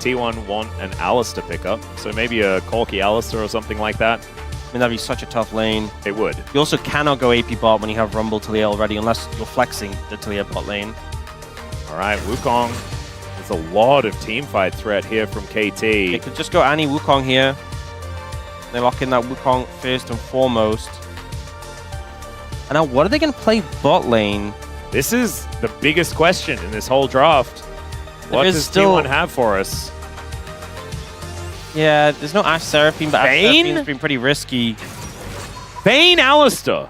T1 want an ROLSTER pickup, so maybe a Corky ROLSTER or something like that. I mean, that'd be such a tough lane. It would. You also cannot go AP bot when you have Rumble Talia already, unless you're flexing the Talia bot lane. All right, Wukong. There's a lot of teamfight threat here from KT. They could just go Annie Wukong here. They lock in that Wukong first and foremost. And now, what are they going to play bot lane? This is the biggest question in this whole draft. What does T1 have for us? Yeah, there's no Ashe Seraphine, but Ashe Seraphine's been pretty risky. Vayne ROLSTER?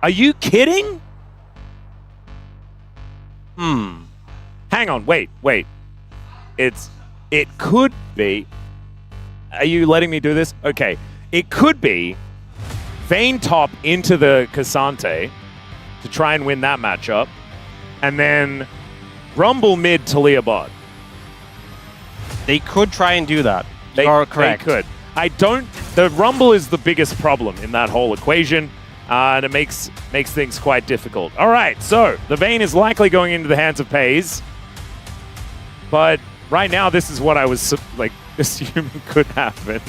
Are you kidding? Hang on, wait. It could be. Are you letting me do this? Okay. It could be Vayne top into the K'Sante to try and win that matchup, and then Rumble mid Talia bot. They could try and do that. You are correct. They could. The Rumble is the biggest problem in that whole equation, and it makes things quite difficult. All right, so the Vayne is likely going into the hands of FaZe, but right now this is what I was assuming could happen.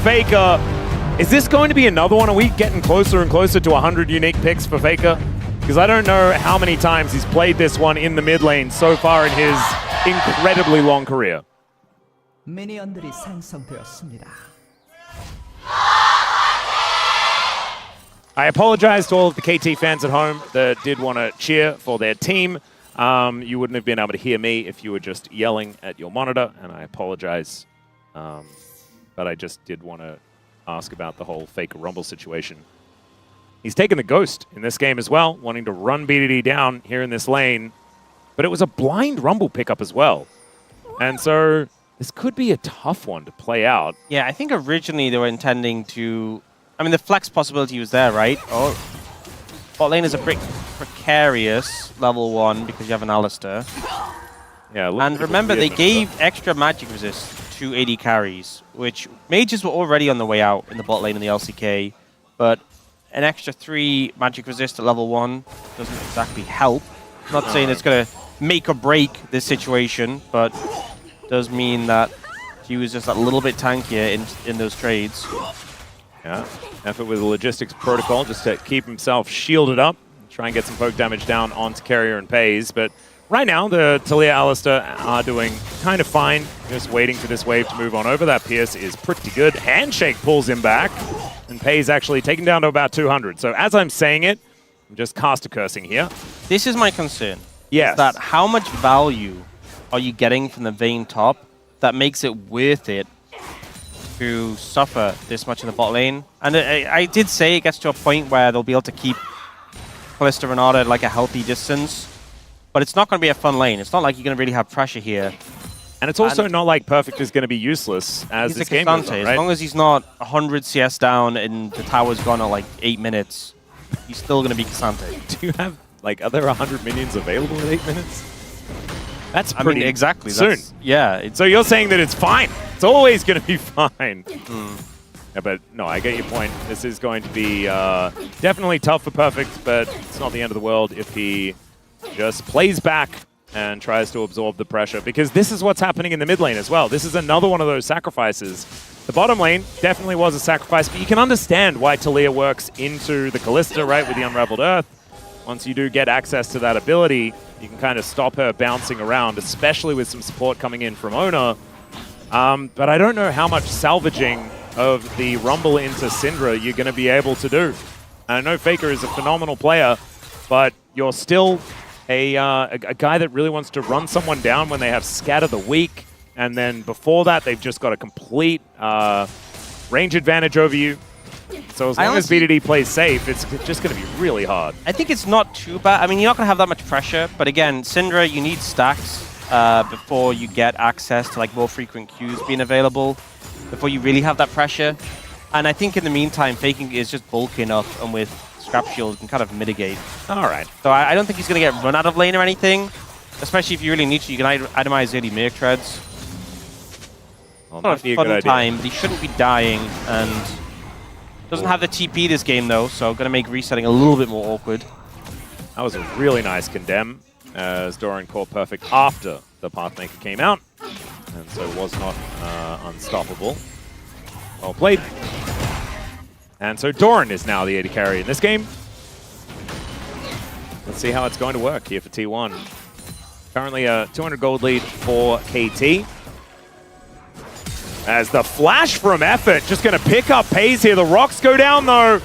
Faker, is this going to be another one? Are we getting closer and closer to 100 unique picks for Faker? Because I don't know how many times he's played this one in the mid lane so far in his incredibly long career. 미니언들이 생성되었습니다. I apologize to all of the KT fans at home that did want to cheer for their team. You wouldn't have been able to hear me if you were just yelling at your monitor, and I apologize. But I just did want to ask about the whole Faker Rumble situation. He's taken the Ghost in this game as well, wanting to run BDD down here in this lane. But it was a blind Rumble pickup as well. And so this could be a tough one to play out. Yeah, I think originally they were intending to... I mean, the flex possibility was there, right? Oh, bot lane is a bit precarious, level 1, because you have an ROLSTER. Yeah, and remember, they gave extra magic resist to AD carries, which mages were already on the way out in the bot lane in the LCK, but an extra 3 magic resist at level 1 doesn't exactly help. I'm not saying it's going to make or break this situation, but does mean that he was just a little bit tankier in those trades. Yeah, effort with the logistics protocol just to keep himself shielded up, try and get some poke damage down onto Carrier and FaZe. But right now, the Talia ROLSTER are doing kind of fine, just waiting for this wave to move on over. That Pierce is pretty good. Handshake pulls him back, and FaZe actually taken down to about 200. So as I'm saying it, I'm just caster cursing here. This is my concern. Yes. Is that how much value are you getting from the Vayne top that makes it worth it to suffer this much in the bot lane? And I did say it gets to a point where they'll be able to keep Kalista Renata at like a healthy distance, but it's not going to be a fun lane. It's not like you're going to really have pressure here. And it's also not like Perfect is going to be useless as this game goes on, right? As long as he's not 100 CS down and the tower's gone at like 8 minutes, he's still going to be K'Sante. Do you have, like, are there 100 minions available in 8 minutes? That's pretty exactly soon. Yeah. So you're saying that it's fine. It's always going to be fine. Yeah, but no, I get your point. This is going to be definitely tough for Perfect, but it's not the end of the world if he just plays back and tries to absorb the pressure, because this is what's happening in the mid lane as well. This is another one of those sacrifices. The bottom lane definitely was a sacrifice, but you can understand why Talia works into the Kalista, right, with the Unraveled Earth. Once you do get access to that ability, you can kind of stop her bouncing around, especially with some support coming in from Ona. But I don't know how much salvaging of the Rumble into Syndra you're going to be able to do. I know Faker is a phenomenal player, but you're still a guy that really wants to run someone down when they have Scatter the Weak, and then before that they've just got a complete range advantage over you. So as long as BDD plays safe, it's just going to be really hard. I think it's not too bad. I mean, you're not going to have that much pressure, but again, Syndra, you need stacks before you get access to like more frequent queues being available, before you really have that pressure. And I think in the meantime, Faking is just bulking up, and with Scrap Shield can kind of mitigate. All right. So I don't think he's going to get run out of lane or anything, especially if you really need to. You can itemize early Merc Treads. Well, Not a fun time, but he shouldn't be dying, and doesn't have the TP this game though, so going to make resetting a little bit more awkward. That was a really nice condemn as Doran caught Perfect after the Pathmaker came out. so was not unstoppable. Well played. And so Doran is now the AD carry in this game. Let's see how it's going to work here for T1. Currently a 200 gold lead for KT. As the flash from Effort just going to pick up pace here. The rocks go down though.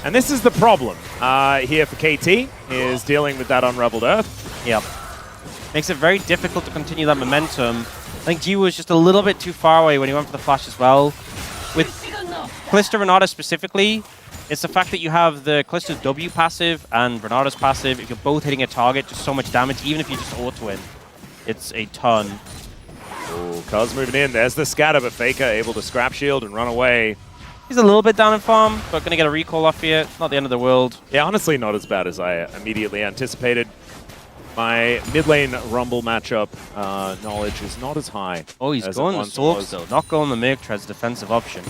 And this is the problem here for KT, is dealing with that unraveled Earth. Yep. Makes it very difficult to continue that momentum. I think G was just a little bit too far away when he went for the flash as well. With Kalista Renata specifically, it's the fact that you have the Kalista's W passive and Renata's passive. If you're both hitting a target, just so much damage, even if you just auto it, it's a ton. Oh, Cuz moving in. There's the scatter, but Faker able to scrap shield and run away. He's a little bit down in farm, but going to get a recall off here. Not the end of the world. Yeah, honestly, not as bad as I immediately anticipated. My mid lane Rumble matchup knowledge is not as high. Oh, he's going the Sorks though, not going the Merc defensive option.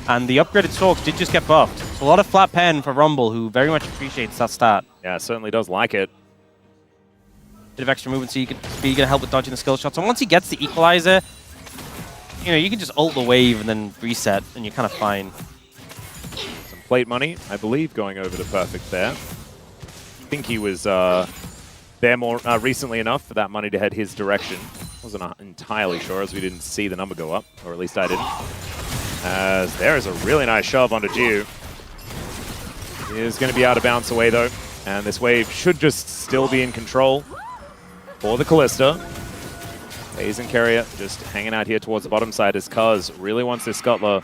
And the upgraded Sorks did just get buffed. So a lot of flat pen for Rumble, who very much appreciates that stat. Yeah, certainly does like it. Bit of extra movement so you can speed, going to help with dodging the skill shots. And once he gets the equalizer, you know, you can just ult the wave and then reset, and you're kind of fine. Some plate money, I believe, going over to Perfect there. I think he was there more recently enough for that money to head his direction. Wasn't entirely sure, as we didn't see the number go up, or at least I didn't. As there is a really nice shove onto Jiu. He is going to be out of bounds away though, and this wave should just still be in control for the Kalista. FaZe and Carrier just hanging out here towards the bottom side as Cuz really wants this Scuttler.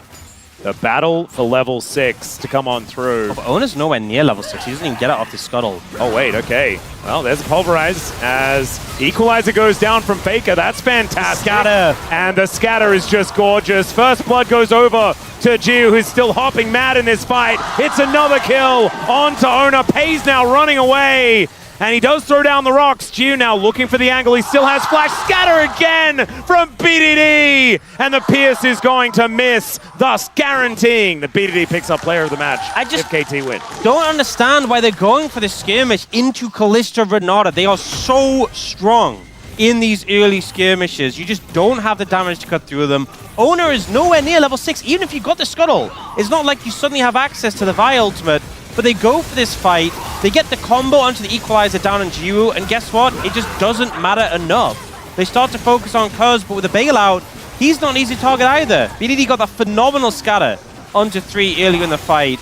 The battle for level 6 to come on through. Oh, but Ona's nowhere near level 6. He doesn't even get it off the Scuttle. Oh, wait, okay. Well, there's a Pulverize as Equalizer goes down from Faker. That's fantastic. Scatter. And the scatter is just gorgeous. First blood goes over to Jiu, who's still hopping mad in this fight. It's another kill onto Ona. Pays now running away. And he does throw down the rocks. Jiu now looking for the angle. He still has flash. Scatter again from BDD. And the Pierce is going to miss, thus guaranteeing that BDD picks up player of the match if KT win. Don't understand why they're going for this skirmish into Kalista Renata. They are so strong in these early skirmishes. You just don't have the damage to cut through them. Ona is nowhere near level 6. Even if you got the Scuttle, it's not like you suddenly have access to the Vi ultimate. But they go for this fight, they get the combo onto the equalizer down on Jiu, and guess what? It just doesn't matter enough. They start to focus on Cuz, but with the bailout, he's not an easy target either. BDD got that phenomenal scatter onto 3 earlier in the fight.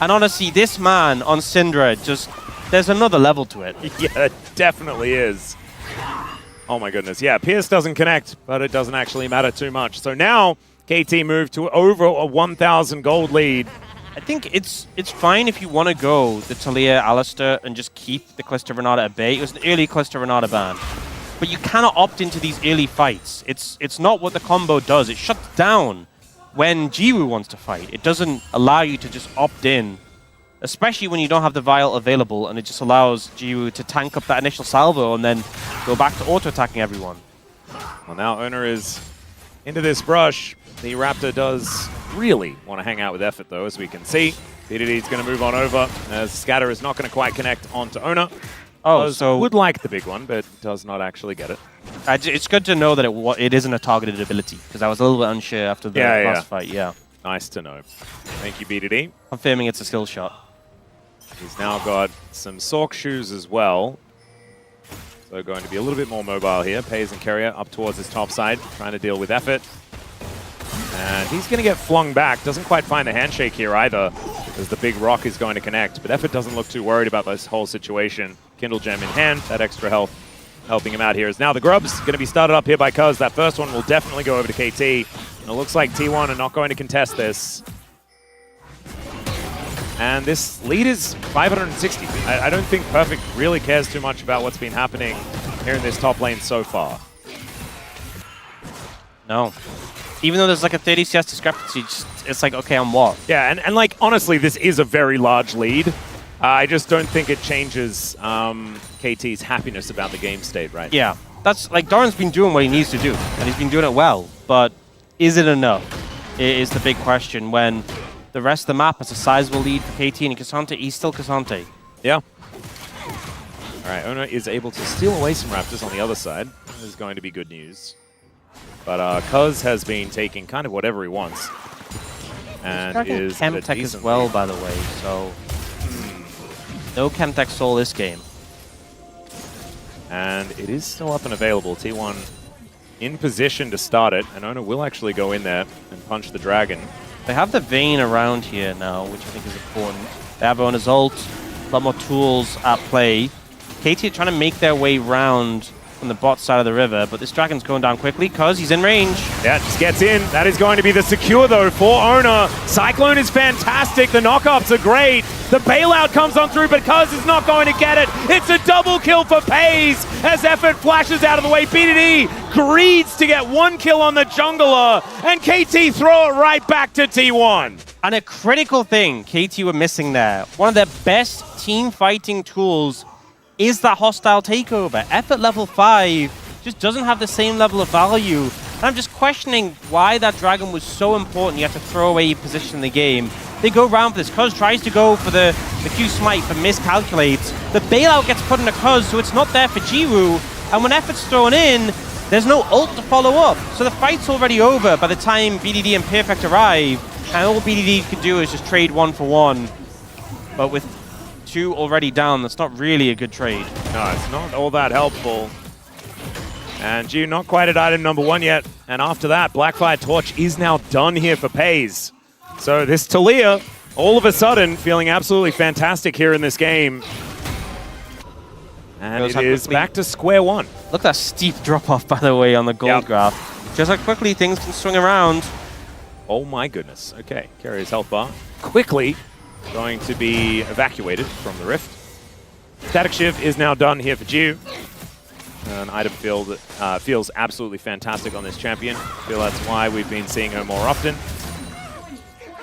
And honestly, this man on Syndra, just, there's another level to it. Yeah, it definitely is. Oh my goodness. Yeah, Pierce doesn't connect, but it doesn't actually matter too much. So now, KT moved to over a 1,000 gold lead. I think it's fine if you want to go the Talia Alistair and just keep the Kalista Renata at bay. It was an early Kalista Renata ban. But you cannot opt into these early fights. It's not what the combo does. It shuts down when Jiwoo wants to fight. It doesn't allow you to just opt in, especially when you don't have the Vial available, and it just allows Jiwoo to tank up that initial salvo and then go back to auto-attacking everyone. Well, now Owner is into this brush. The Raptor does really want to hang out with Effort, though, as we can see. BDD's going to move on over, as Scatter is not going to quite connect onto Owner. Oh, so would like the big one, but does not actually get it. It's good to know that it isn't a targeted ability, because I was a little bit unsure after the last fight. Yeah. Nice to know. Thank you, BDD. Confirming it's a skill shot. He's now got some Sork shoes as well. So going to be a little bit more mobile here. Pays and Carrier up towards his top side, trying to deal with Effort. And he's going to get flung back. Doesn't quite find the handshake here either, as the big rock is going to connect. But Effort doesn't look too worried about this whole situation. Kindle Gem in hand, that extra health helping him out here. As now the Grub's going to be started up here by Cuz. That first one will definitely go over to KT. And it looks like T1 are not going to contest this. And this lead is 560. I don't think Perfect really cares too much about what's been happening here in this top lane so far. No. Even though there's like a 30 CS discrepancy, it's like, okay, on what? Yeah, and like, honestly, this is a very large lead. I just don't think it changes KT's happiness about the game state right now. Yeah, that's like, Doran's been doing what he needs to do, and he's been doing it well, but is it enough? Is the big question when the rest of the map has a sizable lead for KT, and Cassante, he's still Cassante. Yeah. All right, Ona is able to steal away some Raptors on the other side. That is going to be good news. But Cuz has been taking kind of whatever he wants. And is Chemtech as well, by the way, so no Chemtech Soul this game. And it is still up and available. T1 in position to start it, and Ona will actually go in there and punch the dragon. They have the Vayne around here now, which I think is important. They have Ona's ult, a lot more tools at play. KT are trying to make their way round from the bot side of the river, but this dragon's going down quickly because he's in range. Yeah, just gets in. That is going to be the secure, though, for Ona. Cyclone is fantastic. The knockups are great. The bailout comes on through, but Cuz is not going to get it. It's a double kill for Pays as Effort flashes out of the way. BDD greeds to get one kill on the jungler, and KT throw it right back to T1. And a critical thing KT were missing there. One of their best team fighting tools is that hostile takeover. Effort level 5 just doesn't have the same level of value. And I'm just questioning why that dragon was so important. You have to throw away your position in the game. They go around for this. Cuz tries to go for the Q smite, but miscalculates. The bailout gets put into Cuz, so it's not there for Jiwoo. And when Effort's thrown in, there's no ult to follow up. So the fight's already over by the time BDD and Perfect arrive. And all BDD can do is just trade 1-for-1. But with 2 already down, that's not really a good trade. No, it's not all that helpful. And Jiwoo not quite at item number 1 yet. And after that, Blackfire Torch is now done here for Pays. So this Talia, all of a sudden, feeling absolutely fantastic here in this game. And it is back to square one. Look at that steep drop-off, by the way, on the gold graph. Just how quickly things can swing around. Oh my goodness. Okay, Carrier's health bar quickly going to be evacuated from the rift. Static Shiv is now done here for Jiwoo. An item field that feels absolutely fantastic on this champion. I feel that's why we've been seeing her more often.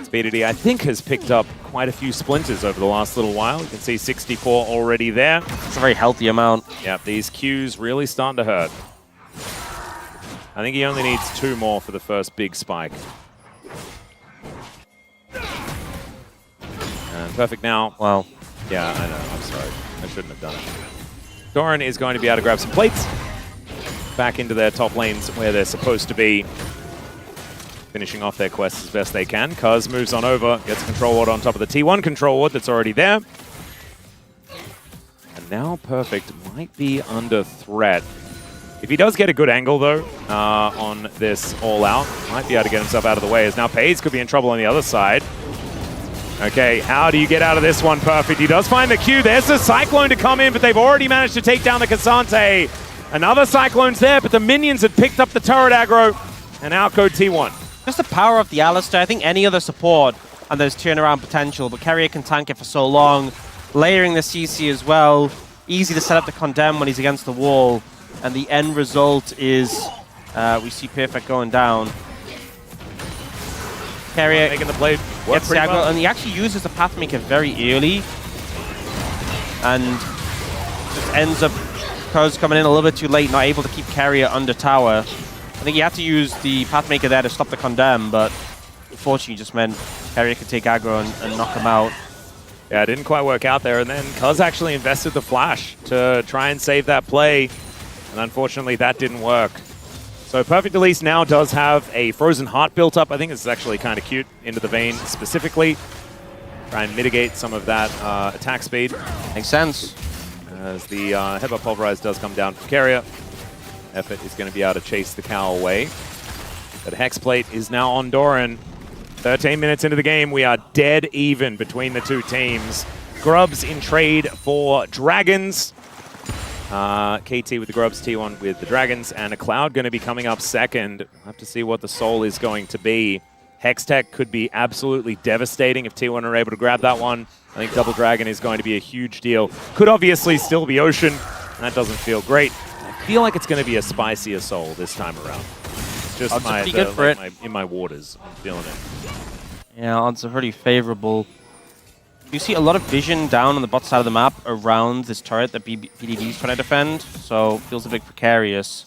Speedity, I think, has picked up quite a few splinters over the last little while. You can see 64 already there. It's a very healthy amount. Yep, these Qs really starting to hurt. I think he only needs 2 more for the first big spike. And perfect now. Wow. Yeah, I know. I'm sorry. I shouldn't have done it. Doran is going to be able to grab some plates. Back into their top lanes where they're supposed to be. Finishing off their quests as best they can. Cuz moves on over, gets a control ward on top of the T1 control ward that's already there. And now Perfect might be under threat. If he does get a good angle, though, on this all-out, might be able to get himself out of the way, as now Pays could be in trouble on the other side. Okay, how do you get out of this one, Perfect? He does find the Q. There's the Cyclone to come in, but they've already managed to take down the Cassante. Another Cyclone's there, but the minions had picked up the turret aggro, and out go T1. Just the power of the Alistar. I think any other support, and there's turnaround potential, but Carrier can tank it for so long. Layering the CC as well. Easy to set up the Condemn when he's against the wall. And the end result is we see Perfect going down. Carrier making the blade gets the aggro, and he actually uses the Pathmaker very early. And just ends up Cuz coming in a little bit too late, not able to keep Carrier under tower. I think he had to use the Pathmaker there to stop the Condemn, but unfortunately just meant Carrier could take aggro and knock him out. Yeah, it didn't quite work out there, and then Cuz actually invested the flash to try and save that play, and unfortunately that didn't work. So Perfect Elise now does have a Frozen Heart built up. I think it's actually kind of cute into the Vayne specifically. Try and mitigate some of that attack speed. Makes sense. As the Headbutt Pulverize does come down from Carrier. Effort is going to be able to chase the cow away. But Hexplate is now on Doran. 13 minutes into the game, we are dead even between the two teams. Grubs in trade for Dragons. KT with the Grubs, T1 with the Dragons, and a Cloud going to be coming up second. We'll have to see what the Soul is going to be. Hextech could be absolutely devastating if T1 are able to grab that one. I think Double Dragon is going to be a huge deal. Could obviously still be Ocean. That doesn't feel great. I feel like it's going to be a spicier Soul this time around. It's just in my waters. I'm feeling it. Yeah, odds are pretty favorable. You see a lot of vision down on the bot side of the map around this turret that BDD is trying to defend, so feels a bit precarious.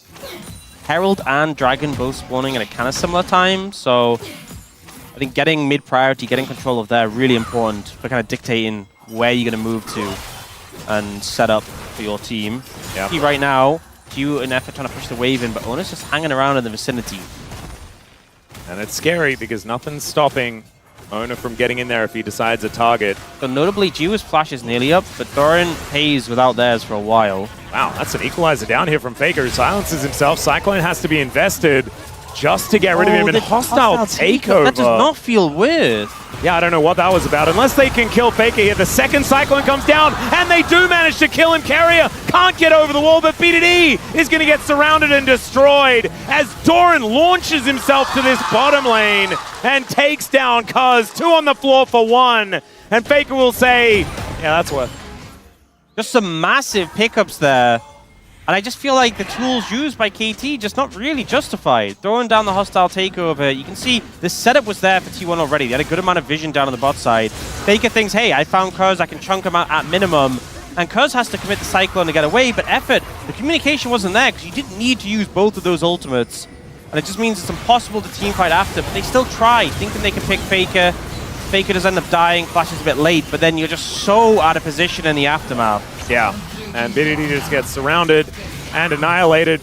Herald and Dragon both spawning at a kind of similar time, so I think getting mid-priority, getting control of that, really important for kind of dictating where you're going to move to and set up for your team. Yep. See right now, Q and Effort trying to push the wave in, but Ona's just hanging around in the vicinity. And it's scary because nothing's stopping Ona from getting in there if he decides a target. So notably, Jiwoo's flash is nearly up, but Doran pays without theirs for a while. Wow, that's an equalizer down here from Faker, who silences himself. Cyclone has to be invested just to get rid of him. And hostile takeover. That does not feel worth. Yeah, I don't know what that was about. Unless they can kill Faker here. The second Cyclone comes down, and they do manage to kill him. Carrier can't get over the wall, but BDD is going to get surrounded and destroyed as Doran launches himself to this bottom lane and takes down Cuz. 2 on the floor for 1. And Faker will say, yeah, that's worth. Just some massive pickups there. And I just feel like the tools used by KT just not really justified. Throwing down the hostile takeover, you can see the setup was there for T1 already. They had a good amount of vision down on the bot side. Faker thinks, hey, I found Cuz, I can chunk him out at minimum. And Cuz has to commit the Cyclone to get away, but Effort, the communication wasn't there because you didn't need to use both of those ultimates. And it just means it's impossible to teamfight after, but they still try, thinking they can pick Faker. Faker does end up dying, flashes a bit late, but then you're just so out of position in the aftermath. Yeah. And BDD just gets surrounded and annihilated,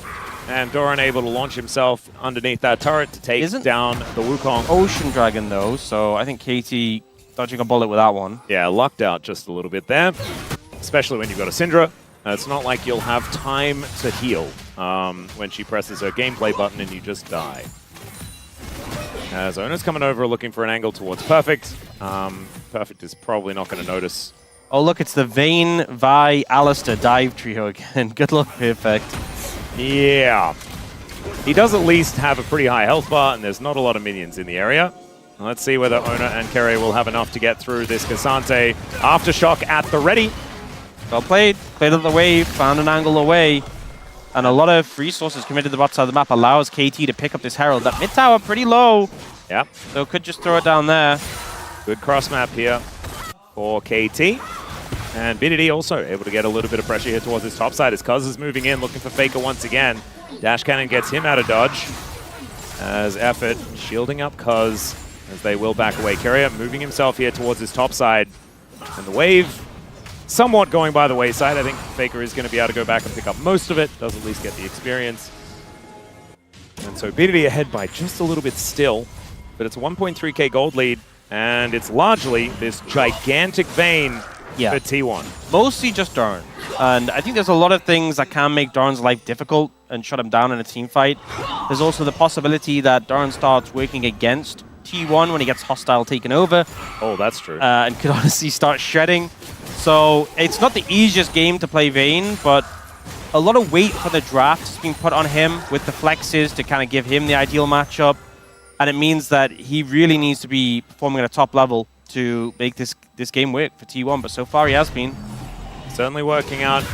and Doran able to launch himself underneath that turret to take down the Wukong. Ocean Dragon though, so I think KT dodging a bullet with that one. Yeah, lucked out just a little bit there, especially when you've got a Syndra. It's not like you'll have time to heal when she presses her gameplay button and you just die. As Ona's coming over looking for an angle towards Perfect. Perfect is probably not going to notice. Oh look, it's the Vayne, Vi, Alistair dive trio again. Good luck, Perfect. Yeah. He does at least have a pretty high health bar, and there's not a lot of minions in the area. Let's see whether Ona and Kerry will have enough to get through this Cassante. Aftershock at the ready. Well played. Played up the wave, found an angle away. And a lot of resources committed to the bot side of the map allows KT to pick up this Herald. That mid tower pretty low. Yep. So could just throw it down there. Good cross map here for KT. And BDD also able to get a little bit of pressure here towards his top side as Cuz is moving in, looking for Faker once again. Dash Cannon gets him out of dodge as Effort shielding up Cuz as they will back away. Carrier moving himself here towards his top side. And the wave somewhat going by the wayside. I think Faker is going to be able to go back and pick up most of it. Does at least get the experience. And so BDD ahead by just a little bit still. But it's a 1.3k gold lead. And it's largely this gigantic Vayne for T1. Mostly just Doran. And I think there's a lot of things that can make Doran's life difficult and shut him down in a team fight. There's also the possibility that Doran starts working against T1 when he gets hostile taken over. Oh, that's true. And could honestly start shredding. So it's not the easiest game to play Vayne, but a lot of weight for the draft is being put on him with the flexes to kind of give him the ideal matchup. And it means that he really needs to be performing at a top level to make this game work for T1. But so far he has been. Certainly working out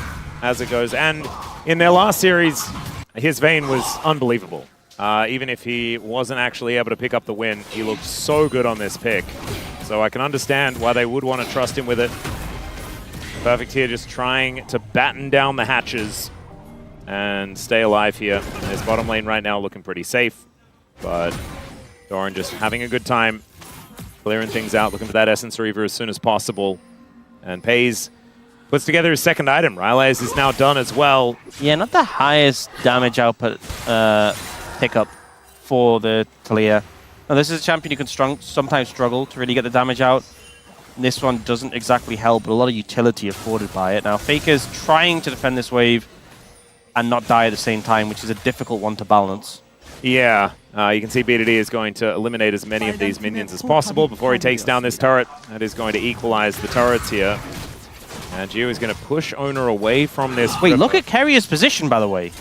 as it goes. And in their last series, his Vayne was unbelievable. Even if he wasn't actually able to pick up the win, he looked so good on this pick. So I can understand why they would want to trust him with it. Perfect here, just trying to batten down the hatches and stay alive here. And his bottom lane right now looking pretty safe. But Doran just having a good time, clearing things out, looking for that Essence Reaver as soon as possible. And Pays puts together his second item. Rylai's is now done as well. Yeah, not the highest damage output pickup for the Talia. Now, this is a champion you can sometimes struggle to really get the damage out. This one doesn't exactly help, but a lot of utility afforded by it. Now, Faker's trying to defend this wave and not die at the same time, which is a difficult one to balance. Yeah, you can see BDD is going to eliminate as many of these minions as possible before he takes down this turret. That is going to equalize the turrets here. And Gio is going to push Owner away from this. Wait, look at Carrier's position, by the way.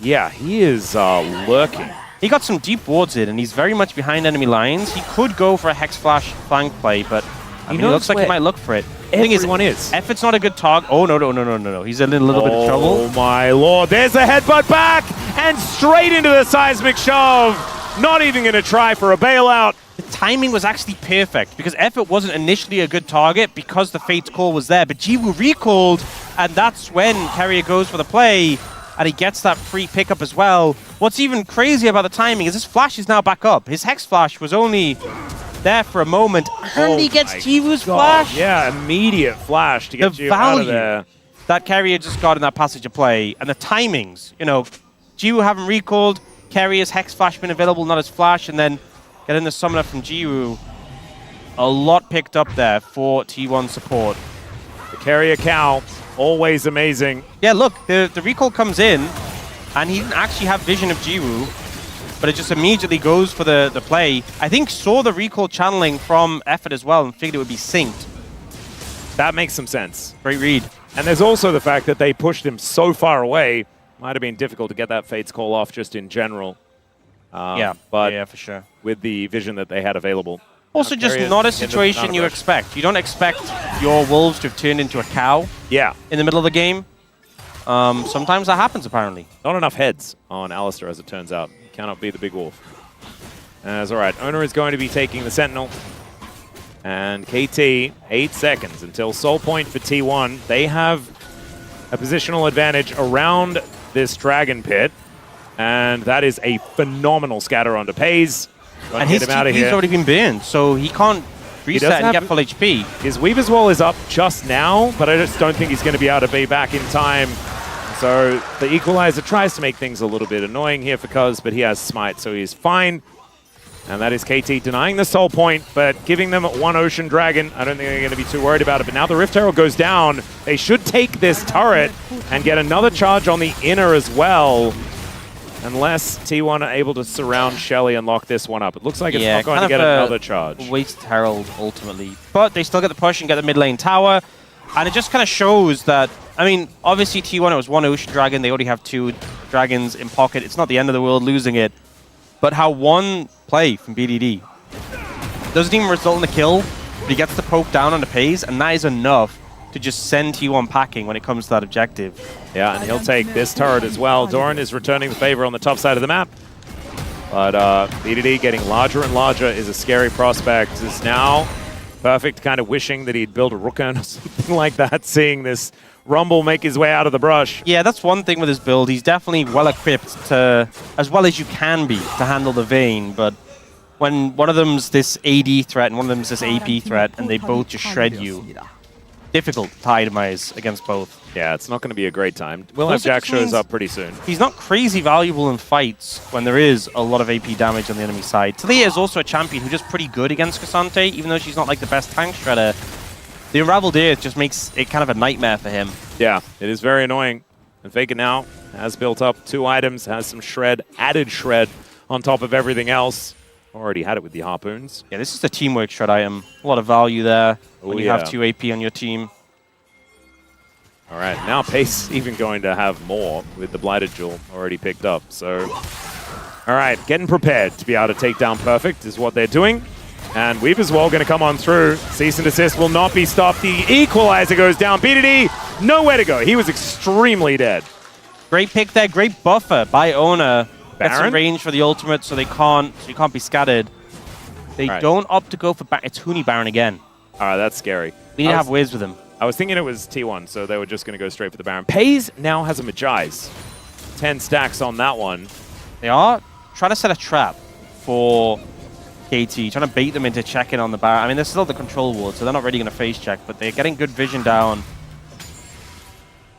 Yeah, he is lurking. He got some deep wards in, and he's very much behind enemy lines. He could go for a Hex Flash flank play, but I mean, it looks like he might look for it. The thing is, Effort's not a good target. Oh, no. He's in a little bit of trouble. Oh, my lord. There's a headbutt back and straight into the seismic shove. Not even going to try for a bailout. The timing was actually perfect because Effort wasn't initially a good target because the Fate's Call was there. But Jiwoo recalled, and that's when Carrier goes for the play, and he gets that free pickup as well. What's even crazy about the timing is this flash is now back up. His Hex Flash was only there for a moment, and he gets Jiwoo's flash. Yeah, immediate flash to get you out of there. that Carrier just got in that passage of play, and the timings, you know, Jiwoo having recalled, Carrier's Hex Flash been available, not as Flash, and then getting the Summoner from Jiwoo. A lot picked up there for T1 support. The Carrier Cow, always amazing. Yeah, look, the recall comes in, and he didn't actually have vision of Jiwoo, but it just immediately goes for the play. I think saw the recall channeling from Effort as well and figured it would be synced. That makes some sense. Great read. And there's also the fact that they pushed him so far away. Might have been difficult to get that Fate's Call off just in general. But yeah, for sure. with the vision that they had available. Also, just not a situation you expect. You don't expect your Wolves to have turned into a cow in the middle of the game. Sometimes that happens, apparently. Not enough heads on Alistair, as it turns out. He cannot be the big wolf. That's all right. Owner is going to be taking the Sentinel. And KT, 8 seconds until Soul Point for T1. They have a positional advantage around this Dragon Pit. And that is a phenomenal scatter onto Pays. And his TP's already been burned, so he can't reset and get full HP. His Weaver's Wall is up just now, but I just don't think he's going to be able to be back in time. So the Equalizer tries to make things a little bit annoying here for Cuz, but he has Smite, so he's fine. And that is KT denying the Soul Point, but giving them one Ocean Dragon. I don't think they're going to be too worried about it, but now the Rift Herald goes down. They should take this turret and get another charge on the inner as well. Unless T1 are able to surround Shelly and lock this one up. It looks like it's not going to get another charge. Waste Herald, ultimately. But they still get the push and get the mid lane tower. And it just kind of shows that, I mean, obviously T1, it was one Ocean Dragon. They already have 2 dragons in pocket. It's not the end of the world losing it. But how one play from BDD doesn't even result in a kill, but he gets the poke down on the Pays, and that is enough to just send T1 packing when it comes to that objective. Yeah, and he'll take this turret as well. Doran is returning the favor on the top side of the map. But BDD getting larger and larger is a scary prospect. Is now perfect, kind of wishing that he'd build a Rookern or something like that, seeing this Rumble make his way out of the brush. Yeah, that's one thing with his build. He's definitely well equipped to, as well as you can be, to handle the Vayne, but when one of them's this AD threat and one of them's this AP threat, and they both just shred you, difficult to itemize against both. Yeah, it's not going to be a great time. We'll have Jack shows up pretty soon. He's not crazy valuable in fights when there is a lot of AP damage on the enemy side. Talia is also a champion who's just pretty good against Cassante, even though she's not like the best tank shredder. The Unraveled Earth just makes it kind of a nightmare for him. Yeah, it is very annoying. And Faker now has built up 2 items, has some shred, added shred on top of everything else. Already had it with the harpoons. Yeah, this is the teamwork shred item. A lot of value there when you have 2 AP on your team. All right, now Pace even going to have more with the Blighted Jewel already picked up. So, all right, getting prepared to be able to take down Perfect is what they're doing. And Weaver's Wall going to come on through. Cease and desist will not be stopped. The Equalizer goes down. BDD, nowhere to go. He was extremely dead. Great pick there. Great buffer by Owner. Baron? Gets some range for the ultimate, so you can't be scattered. They don't opt to go for Baron. It's Huni Baron again. All right, that's scary. We need to have Wiz with him. I was thinking it was T1, so they were just going to go straight for the Baron. Pays now has a Magi's. 10 stacks on that one. They are trying to set a trap for KT, trying to bait them into checking on the Baron. I mean, they're still the control ward, so they're not really going to face check, but they're getting good vision down.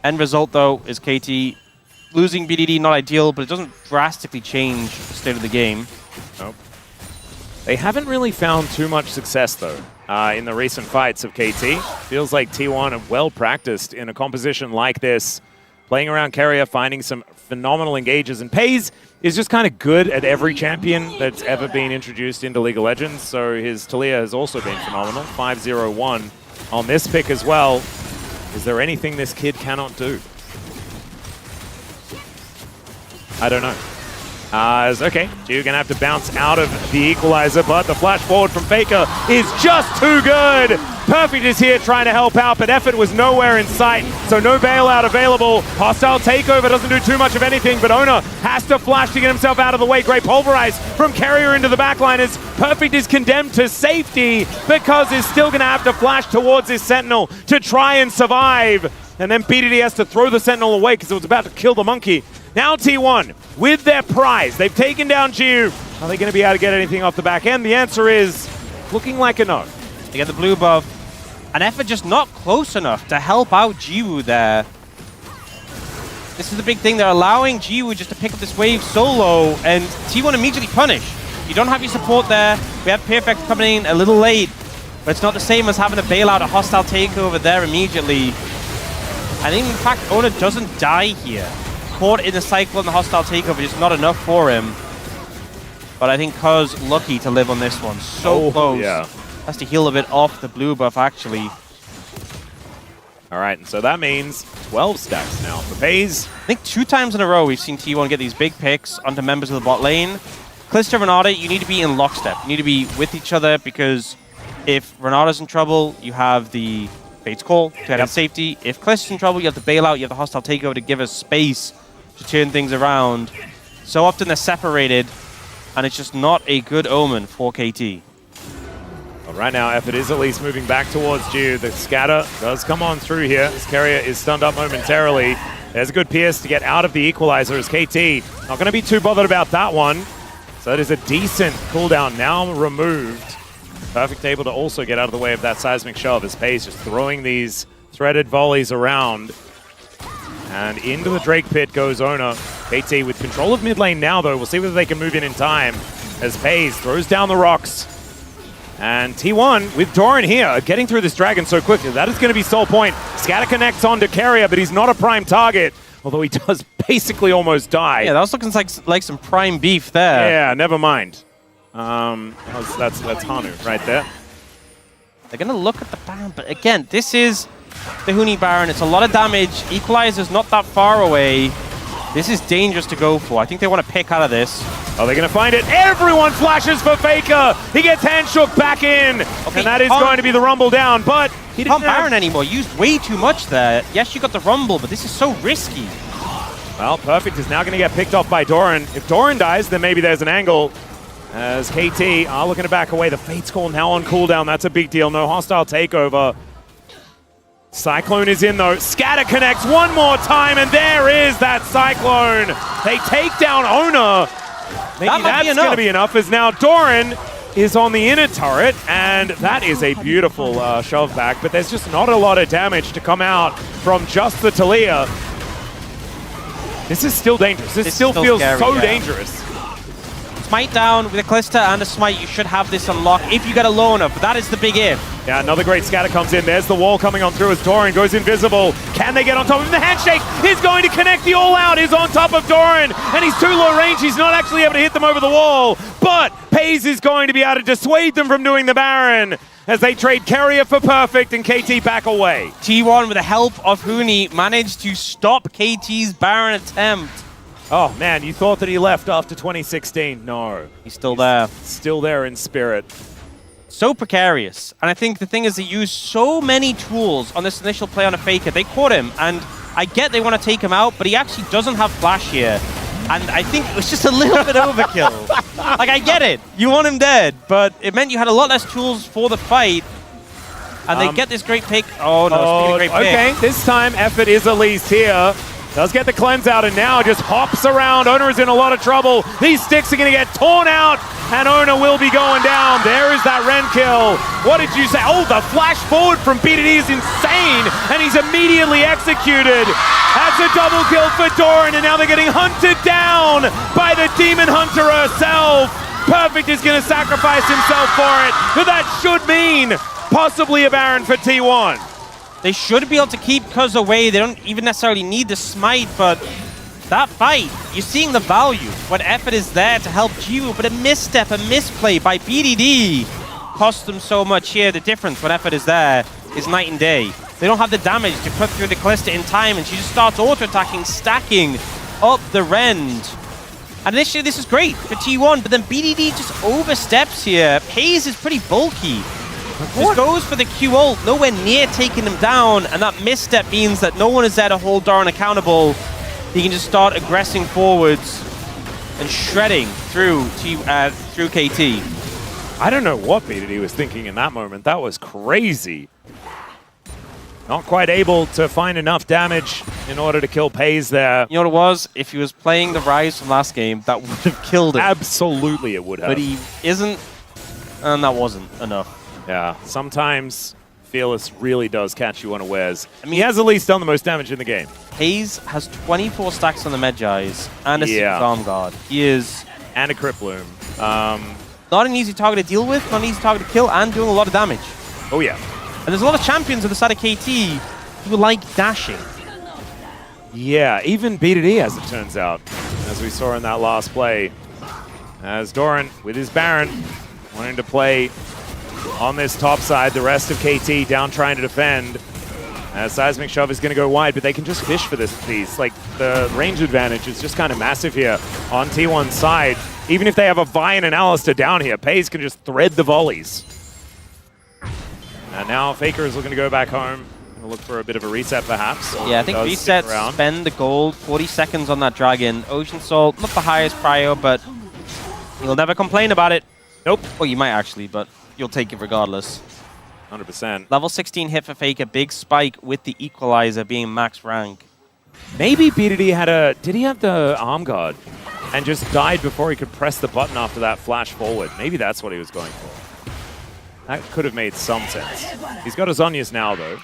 End result, though, is KT losing BDD, not ideal, but it doesn't drastically change the state of the game. Nope. They haven't really found too much success, though, in the recent fights of KT. Feels like T1 are well practiced in a composition like this, playing around carrier, finding some phenomenal engages, and Pays is just kind of good at every champion that's ever been introduced into League of Legends, so his Talia has also been phenomenal. 5-0-1 on this pick as well. Is there anything this kid cannot do? I don't know. Okay, you're going to have to bounce out of the Equalizer, but the flash forward from Faker is just too good. Perfect is here trying to help out, but Effort was nowhere in sight, so no bailout available. Hostile takeover doesn't do too much of anything, but Owner has to flash to get himself out of the way. Great pulverize from Carrier into the backliners. Perfect is condemned to safety because he's still going to have to flash towards his Sentinel to try and survive. And then BDD has to throw the Sentinel away because it was about to kill the monkey. Now T1 with their prize. They've taken down Jiu. Are they going to be able to get anything off the back end? The answer is looking like a no. They get the blue buff. An Effort just not close enough to help out Jiwoo there. This is the big thing. They're allowing Jiwoo just to pick up this wave solo, and T1 immediately punish. You don't have your support there. We have Perfect coming in a little late, but it's not the same as having to bail out a hostile takeover there immediately. And in fact, Ona doesn't die here. Caught in the cycle and the hostile takeover is not enough for him. But I think Cuz lucky to live on this one. So close. Yeah. Has to heal a bit off the blue buff, actually. All right, and so that means 12 stacks now for FaZe. I think 2 times in a row we've seen T1 get these big picks onto members of the bot lane. Clister, Renata, you need to be in lockstep. You need to be with each other, because if Renata's in trouble, you have the Fate's Call to head in safety. If Clister's in trouble, you have the bailout, you have the hostile takeover to give us space to turn things around. So often they're separated, and it's just not a good omen for KT. Well, right now, Effort is at least moving back towards Jiu. The scatter does come on through here. This carrier is stunned up momentarily. There's a good pierce to get out of the equalizer as KT not going to be too bothered about that one. So that is a decent cooldown now removed. Perfect able to also get out of the way of that seismic shove as FaZe just throwing these threaded volleys around. And into the Drake pit goes Ona. KT with control of mid lane now, though. We'll see whether they can move in time as FaZe throws down the rocks. And T1 with Doran here, getting through this dragon so quickly. That is going to be sole point. Scatter connects onto Carrier, but he's not a prime target. Although he does basically almost die. Yeah, that was looking like some prime beef there. Yeah, never mind. That's Hanu right there. They're going to look at the Baron, but again, this is the Huni Baron. It's a lot of damage. Equalizer's not that far away. This is dangerous to go for. I think they want to pick out of this. Oh, they're going to find it. Everyone flashes for Faker. He gets hand shook back in. Okay, and that is going to be the rumble down, but he didn't can't Baron anymore. You used way too much there. Yes, you got the rumble, but this is so risky. Well, Perfect is now going to get picked off by Doran. If Doran dies, then maybe there's an angle. As KT are looking to back away. The Fate's Call now on cooldown. That's a big deal. No hostile takeover. Cyclone is in, though. Scatter connects one more time, and there is that Cyclone. They take down Ona. Maybe that's going to be enough, as now Doran is on the inner turret, and that is a beautiful shove back, but there's just not a lot of damage to come out from just the Talia. This is still dangerous. This still feels scary, so dangerous. Smite down with a Clister and a Smite. You should have this unlocked if you get a loner, but that is the big if. Yeah, another great scatter comes in. There's the wall coming on through as Doran goes invisible. Can they get on top of him? The handshake is going to connect. The all-out is on top of Doran, and he's too low range. He's not actually able to hit them over the wall, but FaZe is going to be able to dissuade them from doing the Baron as they trade Carrier for Perfect and KT back away. T1, with the help of Huni, managed to stop KT's Baron attempt. Oh man, you thought that he left after 2016. No. He's still there. Still there in spirit. So precarious. And I think the thing is they used so many tools on this initial play on a Faker. They caught him, and I get they want to take him out, but he actually doesn't have flash here. And I think it was just a little bit overkill. Like, I get it. You want him dead, but it meant you had a lot less tools for the fight. And they get this great pick. Oh, no, it's a great pick. Okay, this time Effort is at least here. Does get the cleanse out, and now just hops around. Ona is in a lot of trouble. These sticks are going to get torn out, and Ona will be going down. There is that Ren kill. What did you say? Oh, the flash forward from BDD is insane, and he's immediately executed. That's a double kill for Doran, and now they're getting hunted down by the Demon Hunter herself. Perfect is going to sacrifice himself for it, but that should mean possibly a Baron for T1. They should be able to keep Cuz away. They don't even necessarily need the smite, but that fight, you're seeing the value. When Effort is there to help Jiwoo, but a misstep, a misplay by BDD cost them so much here. The difference when Effort is there is night and day. They don't have the damage to put through the Callista in time, and she just starts auto-attacking, stacking up the Rend. And initially this is great for T1, but then BDD just oversteps here. FaZe is pretty bulky. Just goes for the Q ult, nowhere near taking him down, and that misstep means that no one is there to hold Doran accountable. He can just start aggressing forwards and shredding through KT. I don't know what BDD was thinking in that moment. That was crazy. Not quite able to find enough damage in order to kill FaZe there. You know what it was? If he was playing the Rise from last game, that would have killed him. Absolutely it would have. But he isn't, and that wasn't enough. Yeah, sometimes Fearless really does catch you unawares. I mean, he has at least done the most damage in the game. Hayes has 24 stacks on the Medjais and a Secret Arm Guard. He is... And a Crypt Bloom. Not an easy target to deal with, not an easy target to kill, and doing a lot of damage. Oh, yeah. And there's a lot of champions on the side of KT who like dashing. Yeah, even B2D, as it turns out, as we saw in that last play. As Doran, with his Baron, wanting to play on this top side, the rest of KT down trying to defend. As Seismic Shove is going to go wide, but they can just fish for these. Like, the range advantage is just kind of massive here on T1's side. Even if they have a Vi and an Alistar down here, Pays can just thread the volleys. And now Faker is looking to go back home. Gonna look for a bit of a reset, perhaps. Yeah, I think resets, spend the gold, 40 seconds on that Dragon. Ocean Salt, not the highest prio, but you'll never complain about it. Nope. Well, you might actually, but you'll take it regardless. 100%. Level 16 hit for Faker, big spike with the Equalizer being max rank. Maybe B2D had a... Did he have the Arm Guard and just died before he could press the button after that flash forward? Maybe that's what he was going for. That could have made some sense. He's got his Zhonya's now, though.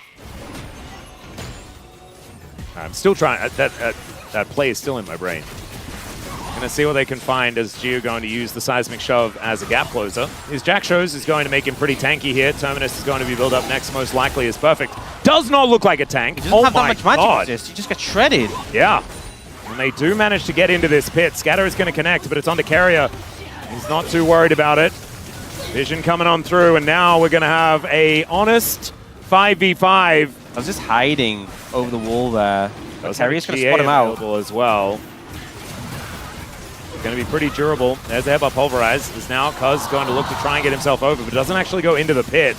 I'm still trying... That play is still in my brain. Gonna see what they can find as Geo going to use the Seismic Shove as a gap closer. His Jack Shows is going to make him pretty tanky here. Terminus is going to be built up next, most likely is perfect. Does not look like a tank. He doesn't have that much magic resist. You just get shredded. Yeah. And they do manage to get into this pit. Scatter is going to connect, but it's on the carrier. He's not too worried about it. Vision coming on through, and now we're going to have a honest 5v5. I was just hiding over the wall there. The carrier's going to spot him out. As well. Going to be pretty durable. There's the headbutt pulverize. Is now Cuz going to look to try and get himself over, but doesn't actually go into the pit.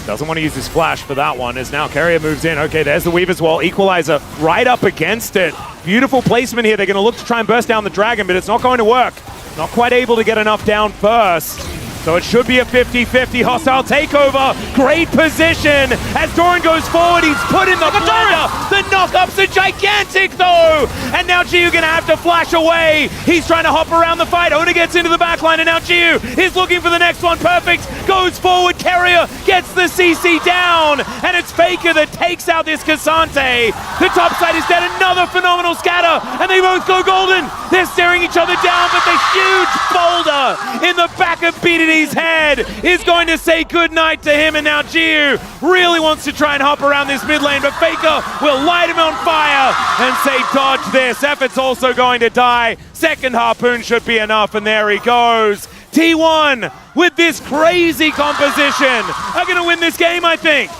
Doesn't want to use his flash for that one, as now Carrier moves in. Okay, there's the Weaver's Wall. Equalizer right up against it. Beautiful placement here. They're going to look to try and burst down the Dragon, but it's not going to work. Not quite able to get enough down first. So it should be a 50-50 hostile takeover. Great position as Doran goes forward. He's put in the blender. The knockups are gigantic though. And now Gio gonna have to flash away. He's trying to hop around the fight. Oda gets into the backline and now Gio is looking for the next one. Perfect. Goes forward. Carrier gets the CC down. And it's Faker that takes out this Cassante. The top side is dead. Another phenomenal scatter. And they both go golden. They're staring each other down, but the huge boulder in the back of BDD head is going to say goodnight to him, and now Gio really wants to try and hop around this mid lane, but Faker will light him on fire and say dodge this. Effort's also going to die. Second harpoon should be enough, and there he goes. T1 with this crazy composition are going to win this game, I think.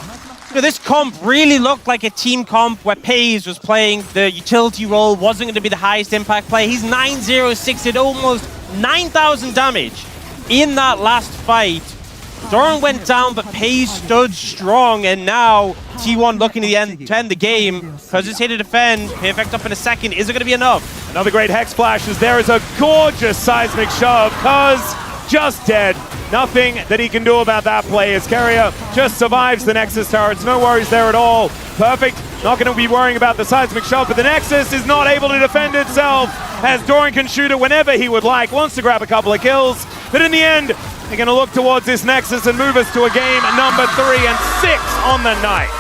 So this comp really looked like a team comp where Pays was playing the utility role, wasn't going to be the highest impact play. He's 9-0-6 at almost 9,000 damage. In that last fight, Doran went down, but Pays stood strong, and now T1 looking to end the game. Cuz is here to defend. Perfect up in a second. Is it going to be enough? Another great Hex Splash as there is a gorgeous Seismic Shove. Cuz just dead. Nothing that he can do about that play as Carrier just survives the Nexus turrets. No worries there at all. Perfect. Not going to be worrying about the Seismic Shove, but the Nexus is not able to defend itself as Doran can shoot it whenever he would like. Wants to grab a couple of kills, but in the end, they're going to look towards this Nexus and move us to a game number 3 and 6 on the night.